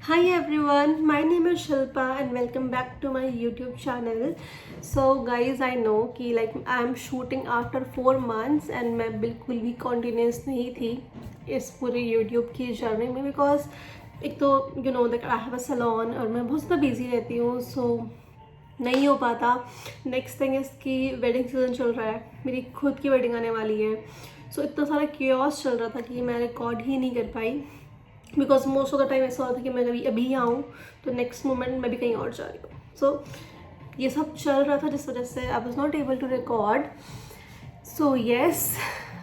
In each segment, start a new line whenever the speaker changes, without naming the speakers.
Hi everyone, my name is Shilpa and welcome back to my YouTube channel. So guys, I know कि like I'm shooting after 4 months and मैं बिल्कुल भी continuous नहीं थी इस पूरे YouTube की जर्नी में because एक तो you know that I have a salon और मैं बहुत ज़्यादा बिजी रहती हूँ so नहीं हो पाता. नेक्स्ट थिंग इसकी वेडिंग सीजन चल रहा है, मेरी खुद की वेडिंग आने वाली है. सो इतना सारा क्योस चल रहा था कि मैं रिकॉर्ड ही नहीं कर पाई because most of the time ऐसा होता था कि मैं कभी अभी आऊँ तो नेक्स्ट मोमेंट मैं भी कहीं और जा रही हूँ. सो ये सब चल रहा था जिस वजह से I was not able to record. So yes,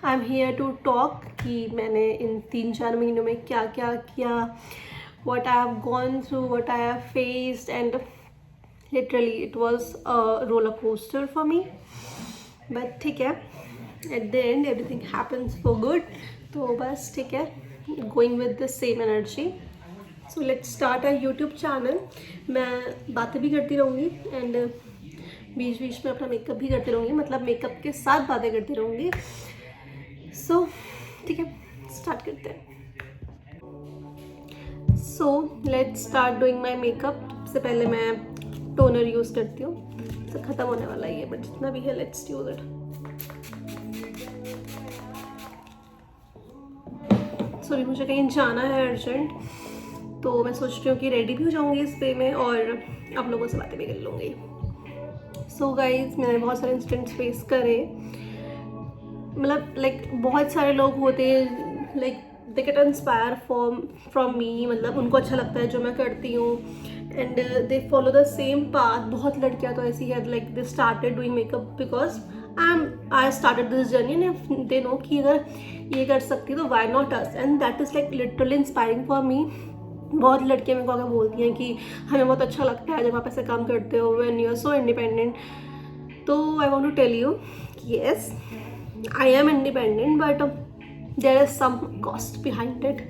I am here to talk कि मैंने इन 3-4 महीनों में क्या क्या किया, what I have gone through, what I have faced and literally it was a roller coaster for me, but ठीक है, at the end everything happens for good. तो बस ठीक है, going with the same energy. So let's start our YouTube channel. मैं बातें भी करती रहूँगी एंड बीच बीच में अपना मेकअप भी करती रहूँगी, मतलब मेकअप के साथ बातें करती रहूँगी. सो ठीक है, स्टार्ट करते हैं. So let's start doing my makeup. सबसे पहले मैं टोनर यूज़ करती हूँ. तो ख़त्म होने वाला ही है बट जितना भी है लेट्स यूज़ इट. सॉरी, मुझे कहीं जाना है अर्जेंट, तो मैं सोच रही हूँ कि रेडी भी हो जाऊँगी इस वे में और आप लोगों से बातें भी कर लूँगी. सो गाइज, मैंने बहुत सारे इंसिडेंट्स फेस करे. मतलब लाइक बहुत सारे लोग होते हैं like they get inspire from me, मतलब उनको अच्छा लगता है जो मैं करती हूँ and they follow the same path. बहुत लड़कियाँ तो ऐसी है like they started doing makeup because I started this journey and they know कि अगर ये कर सकती तो why not us, and that is like literally inspiring for me. बहुत लड़कियाँ मेरे को आगे बोलती हैं कि हमें बहुत अच्छा लगता है जब आप ऐसे काम करते हो when you are so independent. तो I want to tell you yes, I am independent but there is some cost behind it.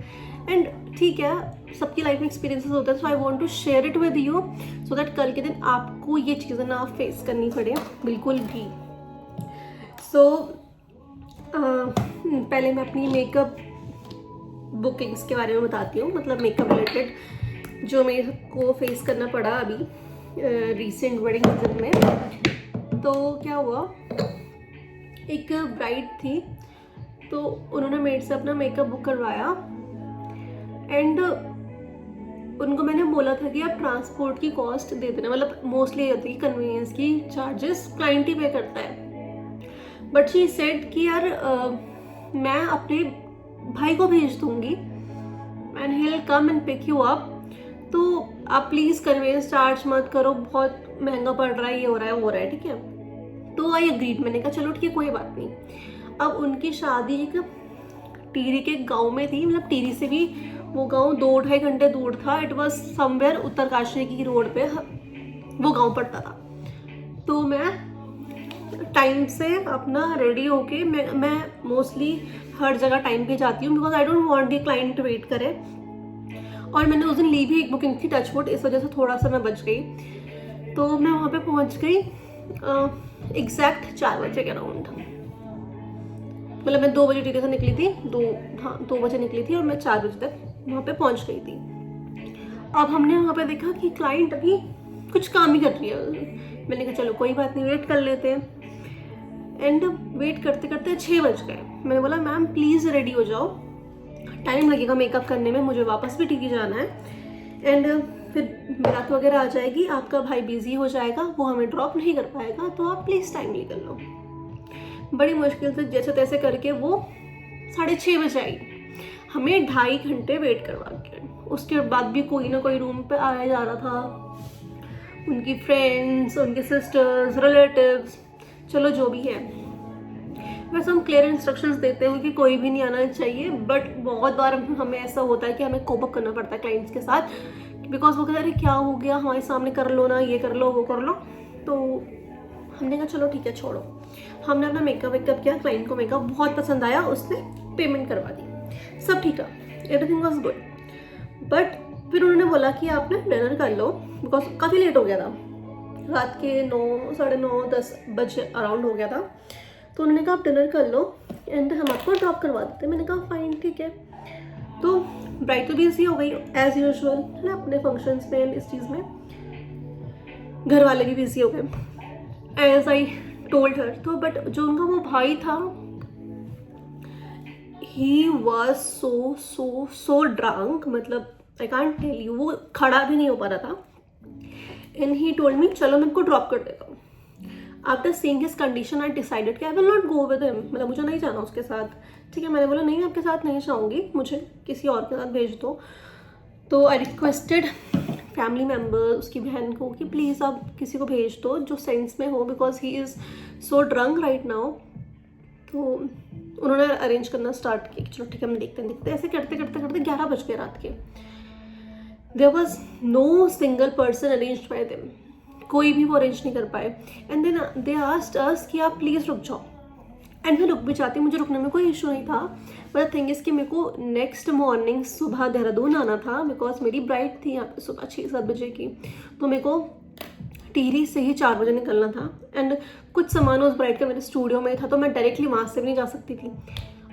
And ठीक है, सबकी लाइफ में एक्सपीरियंसेस होते हैं, so I want to share it with you so that कल के दिन आपको ये चीज़ें ना फेस करनी पड़े बिल्कुल भी. सो पहले मैं अपनी मेकअप बुकिंग्स के बारे में बताती हूँ, मतलब मेकअप रिलेटेड जो मेरे को फेस करना पड़ा अभी रिसेंट वेडिंग सीजन में. तो क्या हुआ, एक ब्राइड थी तो उन्होंने मेरे से अपना मेकअप बुक करवाया एंड उनको मैंने बोला था कि आप ट्रांसपोर्ट की कॉस्ट दे देना, मतलब मोस्टली ये होती है कन्वीनियंस की चार्जेस क्लाइंट ही पे करता है. बट शी सेड कि यार मैं अपने भाई को भेज दूंगी and he will come and pick you up, तो आप प्लीज़ कन्वीनियंस चार्ज मत करो, बहुत महंगा पड़ रहा है, ये हो रहा है ठीक है. तो आई एग्रीड, मैंने कहा चलो ठीक है कोई बात नहीं. अब उनकी शादी एक टिहरी के गांव में थी, मतलब टिहरी से भी वो गांव 2-2.5 घंटे दूर था. इट वॉज समवेयर उत्तरकाशी की रोड पे वो गांव पड़ता था. तो मैं टाइम से अपना रेडी होके मैं मोस्टली हर जगह टाइम पे जाती हूँ because I don't want the client to wait करे. और मैंने उस दिन ली भी एक बुकिंग थी टचवुड, इस वजह से थोड़ा सा मैं बच गई. तो मैं वहाँ पे पहुँच गई एग्जैक्ट 4 बजे के अराउंड, मतलब मैं 2 बजे टिहरी से निकली थी, 2 बजे निकली थी और मैं 4 बजे तक वहाँ पे पहुँच गई थी. अब हमने वहाँ पे देखा कि क्लाइंट अभी कुछ काम ही कर रही है. मैंने कहा चलो कोई बात नहीं, वेट कर लेते हैं. एंड वेट करते करते 6 बज गए. मैंने बोला मैम प्लीज़ रेडी हो जाओ, टाइम लगेगा मेकअप करने में, मुझे वापस भी टिहरी जाना है एंड फिर रात वगैरह आ जाएगी, आपका भाई बिजी हो जाएगा, वो हमें ड्रॉप नहीं कर पाएगा, तो आप प्लीज़ टाइम निकल लो. बड़ी मुश्किल से जैसे तैसे करके वो 6:30 बजे आई, हमें 2.5 घंटे वेट करवा के. उसके बाद भी कोई ना कोई रूम पे आया जा रहा था, उनकी फ्रेंड्स, उनके सिस्टर्स, रिलेटिव्स, चलो जो भी है. वैसे हम क्लियर इंस्ट्रक्शंस देते हैं कि कोई भी नहीं आना चाहिए, बट बहुत बार हमें ऐसा होता है कि हमें कोप अप करना पड़ता है क्लाइंट्स के साथ बिकॉज वो कहते हैं क्या हो गया, हमारे सामने कर लो ना, ये कर लो वो कर लो. तो हमने कहा चलो ठीक है छोड़ो. हमने अपना मेकअप किया, क्लाइंट को मेकअप बहुत पसंद आया, उसने पेमेंट करवा दी, सब ठीक है, एवरीथिंग वॉज गुड. बट फिर उन्होंने बोला कि आप ना डिनर कर लो बिकॉज काफ़ी लेट हो गया था, रात के 9, 9:30, 10 बजे अराउंड हो गया था. तो उन्होंने कहा आप डिनर कर लो एंड हम आपको ड्रॉप करवा देते. मैंने कहा फाइन ठीक है. तो ब्राइड तो बिजी हो गई एज यूजुअल है ना अपने फंक्शंस में, इस चीज़ में। घर वाले भी बिजी हो गए एज आई टोल्ड हर। तो बट जो उनका वो भाई था, ही वॉज सो ड्रंक, मतलब आई कांट टेल यू, वो खड़ा भी नहीं हो पा रहा था। एंड ही टोल्ड मी चलो मैं इनको ड्रॉप कर देता हूँ। After seeing his condition I decided कि I will not go with him, मतलब मुझे नहीं जाना उसके साथ। ठीक है, मैंने बोला नहीं आपके साथ नहीं जाऊँगी, मुझे किसी और के साथ भेज दो। तो आई रिक्वेस्टेड फैमिली मेम्बर, उसकी बहन को, कि प्लीज़ आप किसी को भेज दो जो सेंस में हो, because he is so drunk right now. तो उन्होंने अरेंज करना स्टार्ट किया कि चलो ठीक है हम देखते हैं। ऐसे करते करते करते 11 बज गए रात के। There was no single person arranged by them, कोई भी वो अरेंज नहीं कर पाए। And then they asked us कि आप प्लीज़ रुक जाओ। एंड मैं रुक भी जाती, मुझे रुकने में कोई इशू नहीं था। बट थिंग इज़ कि मेरे को नेक्स्ट मॉर्निंग सुबह देहरादून आना था, बिकॉज मेरी ब्राइड थी यहाँ पे सुबह 6-7 बजे की। तो मेरे को टिहरी से ही 4 बजे निकलना था। एंड कुछ सामान उस ब्राइड का मेरे स्टूडियो में था, तो मैं डायरेक्टली वहाँ से भी नहीं जा सकती थी।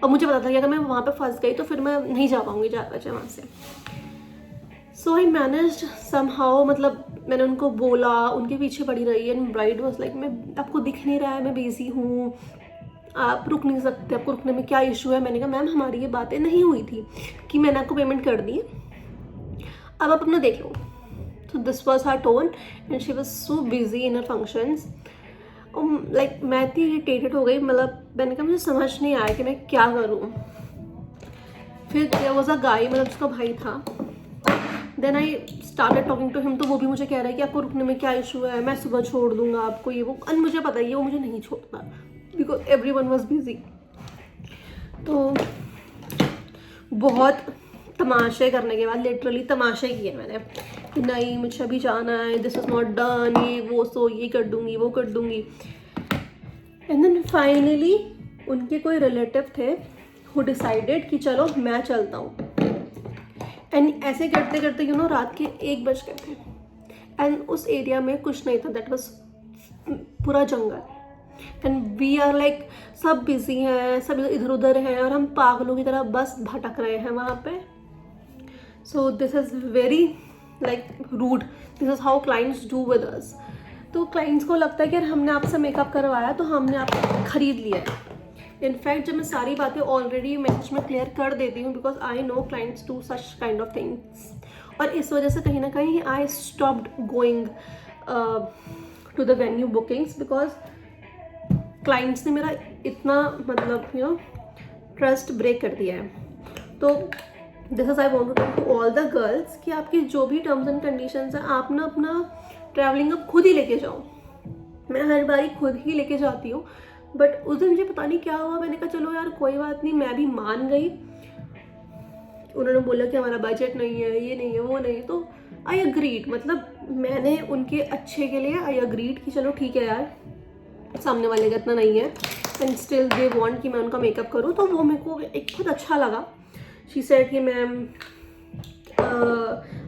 और मुझे पता था कि अगर मैं वहाँ पे फंस गई तो फिर मैं नहीं जा पाऊँगी 4 बजे वहाँ से। सो आई मैनेज्ड समहाउ, मतलब मैंने उनको बोला, उनके पीछे पड़ी रही। एंड ब्राइड वॉज लाइक मैं आपको दिख नहीं रहा है, मैं बिजी हूँ, आप रुक नहीं सकते, आपको रुकने में क्या इशू है। मैंने कहा मैम हमारी ये बातें नहीं हुई थी कि मैंने आपको पेमेंट कर दी है, अब आप अपना देख लो। So this was her tone and she was so busy in her functions. Like मैं इतनी इरिटेटेड हो गई, मतलब मैंने कहा मुझे समझ नहीं आया कि मैं क्या करूँ। फिर there was a guy, मतलब उसका भाई था। Then I started talking to him, तो वो भी मुझे कह रहा है कि आपको रुकने में क्या इशू है, मैं सुबह छोड़ दूंगा आपको, ये वो। एंड मुझे पता है वो मुझे नहीं छोड़ता बिकॉज एवरीवन वाज बिजी। तो बहुत तमाशे करने के बाद, लिटरली तमाशे किए मैंने कि नहीं मुझे अभी जाना है, दिस इज़ नॉट डन, ये वो, सो ये कर दूंगी वो कर दूंगी। एंड देन फाइनली उनके कोई रिलेटिव थे हु डिसाइडेड कि चलो मैं चलता हूँ। एंड ऐसे करते करते रात के 1 बज गए थे। एंड उस एरिया में कुछ नहीं था, दैट वाज पूरा जंगल। एंड वी आर लाइक सब बिजी हैं, सब इधर उधर हैं, और हम पागलों की तरह बस भटक रहे हैं वहाँ पे। So this is very like rude, this is how clients do with us. तो क्लाइंट्स को लगता है कि यार हमने आपसे मेकअप करवाया तो हमने आपको खरीद लिया है। इनफैक्ट जब मैं सारी बातें ऑलरेडी मैसेज में क्लियर कर देती हूँ, because I know clients do such kind of things. और इस वजह से कहीं ना कहीं I stopped going to the venue bookings, because clients ने मेरा इतना मतलब ट्रस्ट ब्रेक कर दिया है। तो this is I want to talk to all the girls कि आपकी जो भी टर्म्स एंड कंडीशंस हैं, आप ना अपना ट्रैवलिंग अब खुद ही लेके जाओ। मैं हर बारी खुद ही लेके जाती हूँ, बट उस दिन मुझे पता नहीं क्या हुआ, मैंने कहा चलो यार कोई बात नहीं, मैं भी मान गई। उन्होंने बोला कि हमारा बजट नहीं है, ये नहीं है, वो नहीं है, तो आई अग्रीड। मतलब मैंने उनके अच्छे के लिए आई अग्रीड कि चलो ठीक है यार, सामने वाले का इतना नहीं है, एंड स्टिल दे वांट कि मैं उनका मेकअप करूँ। तो वो मेरे को एक बहुत अच्छा लगा। शी सेड कि मैम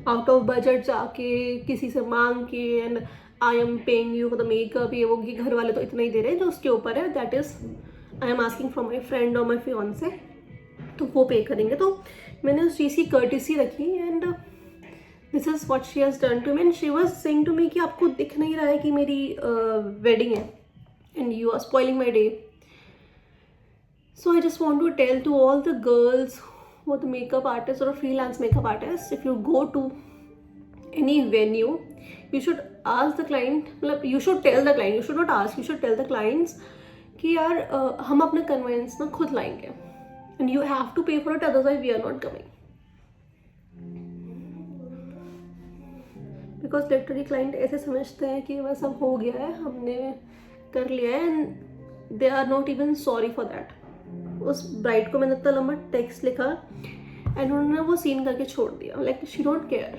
आउट ऑफ बजट जाके किसी से मांग के, and I am paying you for the makeup, ये वो, कि घर वाले तो इतना ही दे रहे हैं, जो उसके ऊपर है that is I am asking from my friend और माई फियांसे, तो वो पे करेंगे। तो मैंने उस चीज़ की कर्टिसी रखी, and this is what she has done to me. And she was saying to me कि आपको दिख नहीं रहा है कि मेरी वेडिंग है, and you are spoiling my day. So I just want to tell to all the girls who are the makeup artists or freelance makeup artists, if you go to any venue, you should ask the client, मतलब you should tell the client, you should not ask, you should tell the clients कि यार हम अपना convince ना खुद लाएंगे, and you have to pay for it, otherwise we are not coming. Because literally client ऐसे समझते हैं कि बस अब हो गया है, हमने कर लिया है, and they are not even sorry for that. उस ब्राइड को मैंने इतना लंबा टेक्स्ट लिखा एंड उन्होंने वो सीन करके छोड़ दिया, लाइक शी डोंट केयर।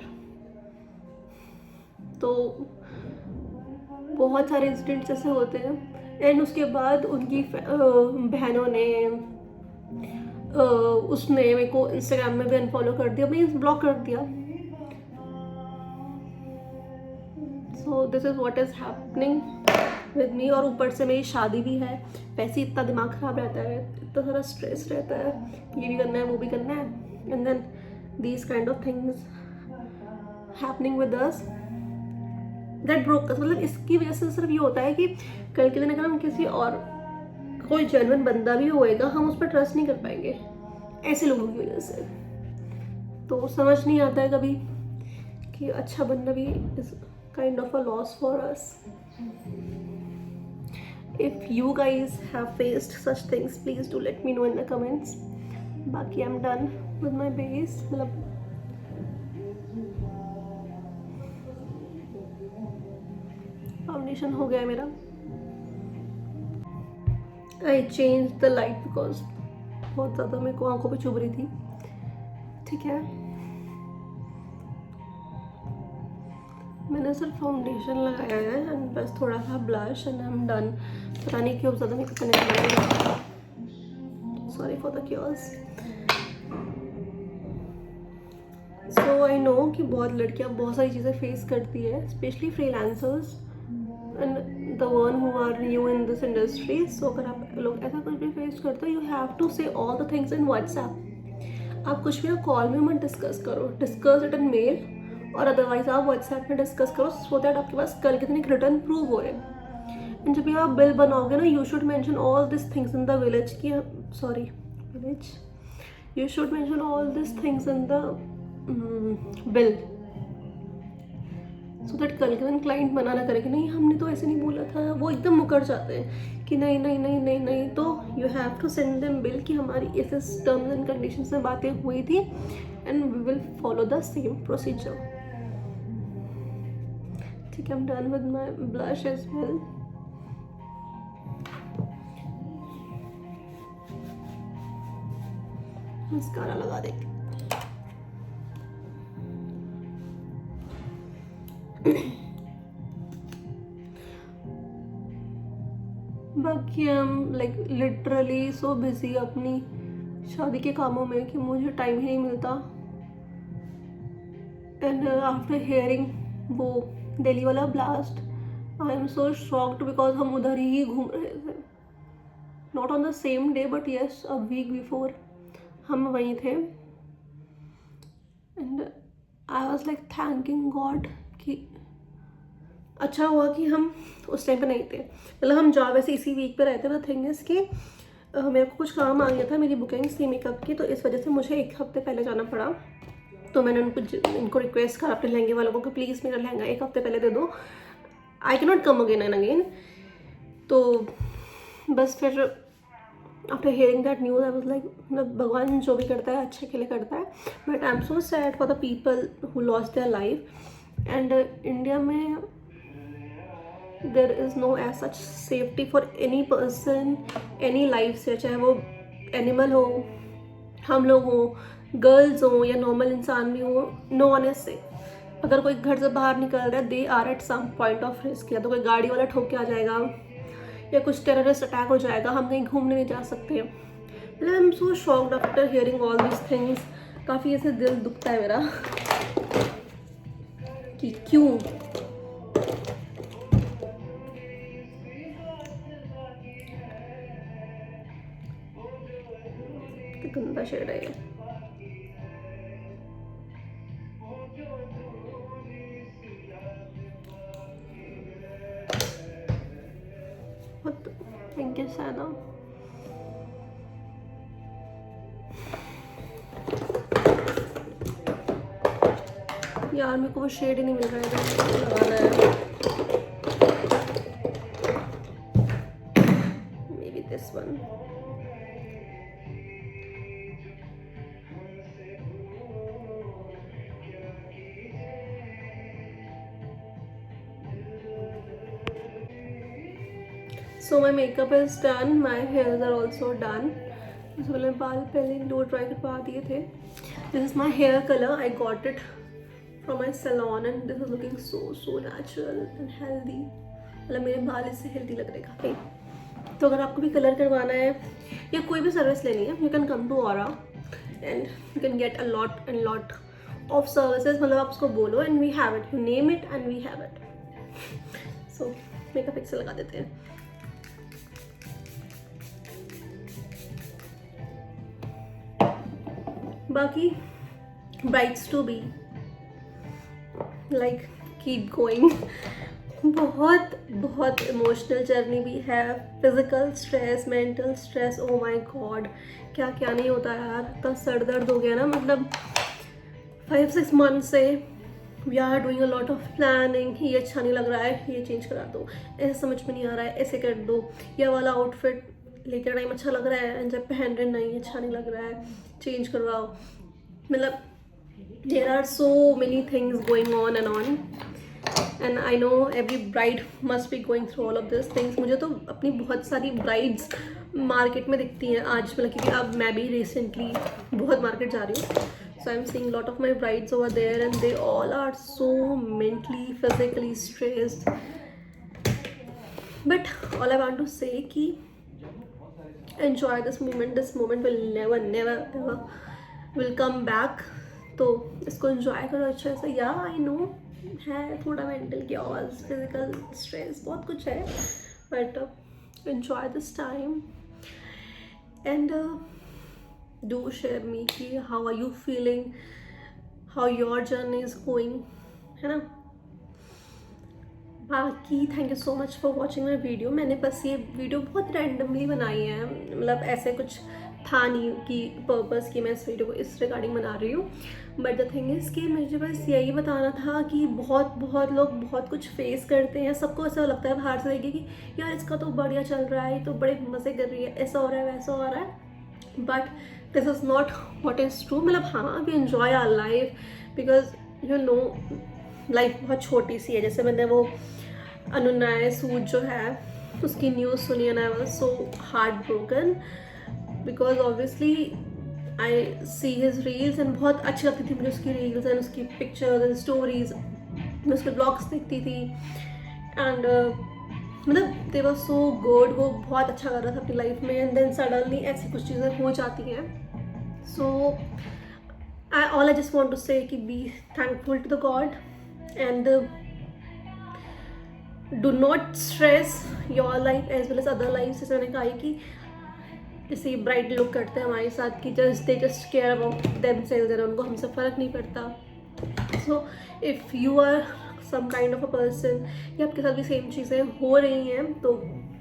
तो बहुत सारे इंसिडेंट्स ऐसे होते हैं। एंड उसके बाद उनकी बहनों ने उसने मेरे को इंस्टाग्राम में भी अनफॉलो कर दिया, मीन्स ब्लॉक कर दिया। सो this is what is happening with me. और ऊपर से मेरी शादी भी है, वैसे इतना दिमाग ख़राब रहता है, इतना सारा स्ट्रेस रहता है, ये भी करना है वो भी करना है। And then these kind of things happening with us that broke us. मतलब इसकी वजह से सिर्फ ये होता है कि कल के दिन अगर हम किसी और कोई जेन्युइन बंदा भी होएगा हम उस पर ट्रस्ट नहीं कर पाएंगे ऐसे लोगों की वजह से. तो समझ नहीं आता है कभी कि अच्छा बंदा भी is kind of a loss for us. If you guys have faced such things, please do let me know in the comments. बाकी I'm done with my base. मतलब फाउंडेशन हो गया मेरा. I changed the light because बहुत ज़्यादा मेरे को आंखों पे चुभ रही थी. ठीक है, मैंने सिर्फ फाउंडेशन लगाया है एंड बस थोड़ा सा blush and I am done. पता नहीं क्यों ज़्यादा मेकअप करने लगा. Sorry for the cures. So I know कि बहुत लड़कियां बहुत सारी चीज़ें फेस करती है, specially freelancers and the one who are new in this industry. So अगर आप लोग ऐसा कुछ भी फेस करते हो, you have to say all the things in WhatsApp. आप कुछ भी कॉल में मत डिस्कस करो, डिस्कस इट इन मेल और अदरवाइज आप व्हाट्सएप में डिस्कस करो सो दैट आपके पास कल के दिन एक रिटर्न प्रूव हो. एंड जब भी आप बिल बनाओगे ना, you should mention all this things in the village की village you should mention all this things in the bill so that कल के दिन क्लाइंट मना ना करे कि नहीं हमने तो ऐसे नहीं बोला था. वो एकदम मुकर जाते हैं कि नहीं नहीं नहीं नहीं नहीं. तो you have to send them bill कि हमारी इस टर्म्स एंड कंडीशंस में बातें हुई थी and we will follow the same procedure. ठीक है, I'm done with my blush as well. Mascara लगा देती. बाकी हम लाइक लिटरली सो बिजी अपनी शादी के कामों में कि मुझे टाइम ही नहीं मिलता. एंड आफ्टर हियरिंग वो दिल्ली वाला blast, I am so shocked because हम उधर ही घूम रहे थे. Not on the same day but yes a week before हम वहीं थे. And I was like thanking God कि अच्छा हुआ कि हम उस टाइम पे नहीं थे. मतलब हम जॉब वैसे इसी वीक पे रहते. बट थिंग इज़ कि मेरे को कुछ काम आ गया था, मेरी बुकिंग्स थी मेकअप की, तो इस वजह से मुझे एक हफ्ते पहले जाना पड़ा. तो मैंने उनको रिक्वेस्ट करा अपने लहंगे वालों को कि प्लीज़ मेरा लहंगा एक हफ्ते पहले दे दो. I can not come again and again. तो बस फिर after hearing that news I was like मतलब भगवान जो भी करता है अच्छे के लिए करता है. But I am so sad for the people who lost their life. And India में there is no as such safety for any person, any life से, चाहे वो एनिमल हो, हम लोग हों, गर्ल्स हो या नॉर्मल इंसान भी हो. No one is safe. अगर कोई घर से बाहर निकल रहा है, they are at some point of risk. या तो कोई गाड़ी वाला ठोक के आ जाएगा या कुछ टेररिस्ट अटैक हो जाएगा, हम कहीं घूमने नहीं जा सकते. मतलब आई am so shocked after hearing all this things. काफ़ी ऐसे दिल दुखता है मेरा कि क्यों. गंदा शेड है ये. पिंकिश है ना. यार मेरे को वो शेड ही नहीं मिल रहा है, लगाना है. May be this one. So my makeup is done, my hairs are also done. So मैंने बाल पहले ब्लो ड्राई करवा दिए थे. This is my hair color. I got it from my salon and this is looking so natural and healthy. मतलब मेरे बाल इससे हेल्दी लग रहे काफ़ी. तो अगर आपको भी कलर करवाना है या कोई भी सर्विस लेनी है, you can come to Aura and you can get a lot of services. मतलब आप उसको बोलो and we have it. You name it and we have it. So makeup एक से लगा देते हैं. बाकी brides to be, like keep going. बहुत बहुत इमोशनल जर्नी भी है, physical stress, mental stress, oh my God क्या क्या नहीं होता यार, इतना सर दर्द हो गया ना, मतलब 5-6 मंथ से we are doing a lot of planning, ये अच्छा नहीं लग रहा है, ये चेंज करा दो, ऐसे समझ में नहीं आ रहा है, ऐसे कर दो, ये वाला आउटफिट लेते टाइम अच्छा लग रहा है एंड जब पहन रहे नहीं अच्छा नहीं लग रहा है, चेंज करवाओ, मतलब there are so many things going on and on. And I know every bride must be going through all of this things. मुझे तो अपनी बहुत सारी ब्राइड्स मार्केट में दिखती हैं आज, मतलब क्योंकि अब मैं भी रिसेंटली बहुत मार्केट जा रही हूँ. So I'm seeing a lot of my brides over there and they all are so mentally, physically stressed. But all I want to say कि enjoy this moment. This moment will never, never, ever will come back. तो इसको enjoy करो अच्छे से. Yeah, I know है थोड़ा mental chaos, physical stress, बहुत कुछ है. But enjoy this time. And do share me कि how are you feeling, how your journey is going, है ना. बाकी thank you so much for watching my video. मैंने बस ये वीडियो बहुत रैंडमली बनाई है, मतलब ऐसे कुछ था नहीं कि पर्पस कि मैं इस वीडियो को इस रिगार्डिंग बना रही हूँ. बट द थिंग इज़ कि मुझे बस यही बताना था कि बहुत लोग बहुत कुछ फेस करते हैं. सबको ऐसा लगता है बाहर से देखे कि यार इसका तो बढ़िया चल रहा है, तो बड़े मज़े कर रही है, ऐसा हो रहा है वैसा हो रहा है. But this is not what is true. मतलब हाँ, we enjoy our life because you know life बहुत छोटी सी है. जैसे मैंने वो अनुनाय सूद जो है उसकी न्यूज़ सुनी and I was so heart broken because obviously I see his reels and बहुत अच्छी लगती थी मुझे उसकी रील्स एंड उसकी पिक्चर्स एंड स्टोरीज. मैं उसके ब्लॉग्स देखती थी एंड मतलब दे वर सो गुड. वो बहुत अच्छा कर रहा था अपनी लाइफ में एंड देन सडनली ऐसी कुछ चीज़ें हो जाती हैं. So I just want to say कि be thankful to the God and do not stress your life as well as other life. जैसे मैंने कहा कि जैसे ब्राइड लोग करते हैं हमारे साथ कि they just care about themselves and उनको हमसे फ़र्क नहीं पड़ता. So if you are some kind of a person या आपके साथ भी सेम चीज़ें हो रही हैं तो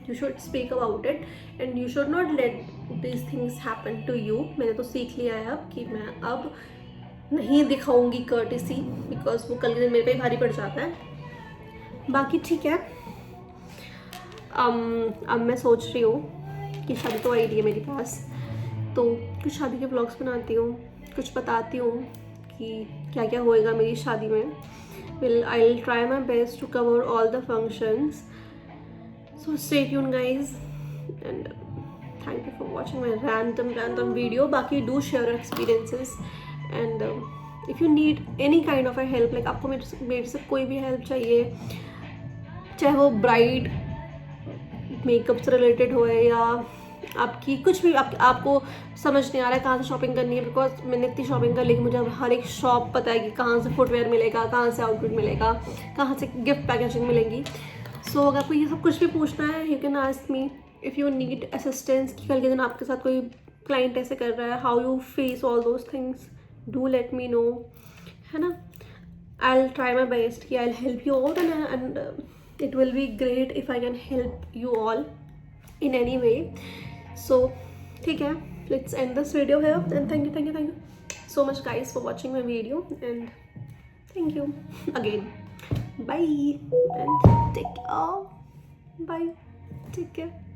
you should speak about it and you should not let these things happen to you. मैंने तो सीख लिया है अब कि मैं अब नहीं दिखाऊंगी कर्टिसी बिकॉज वो कल के दिन मेरे पे ही भारी पड़ जाता है. बाकी ठीक है. अब मैं सोच रही हूँ कि शादी तो आई रही है मेरे पास, तो कुछ शादी के व्लॉग्स बनाती हूँ, कुछ बताती हूँ कि क्या क्या होएगा मेरी शादी में. I will try my best to cover all the functions. So stay tuned guys and thank you for watching my random video. बाकी do share experiences and if you need any kind of a help, like आपको मेरे से कोई भी help चाहिए, चाहे वो bride makeup से रिलेटेड हो या आपकी कुछ भी आपको समझ नहीं आ रहा है कहाँ से शॉपिंग करनी है, बिकॉज मैंने इतनी शॉपिंग कर ली कि मुझे हर एक शॉप पता है कि कहाँ से फुटवेयर मिलेगा, कहाँ से आउटफिट मिलेगा, कहाँ से गिफ्ट पैकेजिंग मिलेंगी. सो अगर आपको ये सब कुछ भी पूछना है you can ask me. If you need assistance कि कल के दिन आपके साथ कोई क्लाइंट ऐसे कर रहा है, how you face all those things, do let me know, है ना. I will try my best कि I will help you all and it will be great if I can help you all in any way. So ठीक है, let's end this video here and thank you so much guys for watching my video and thank you again. Bye and take care. Bye, take care.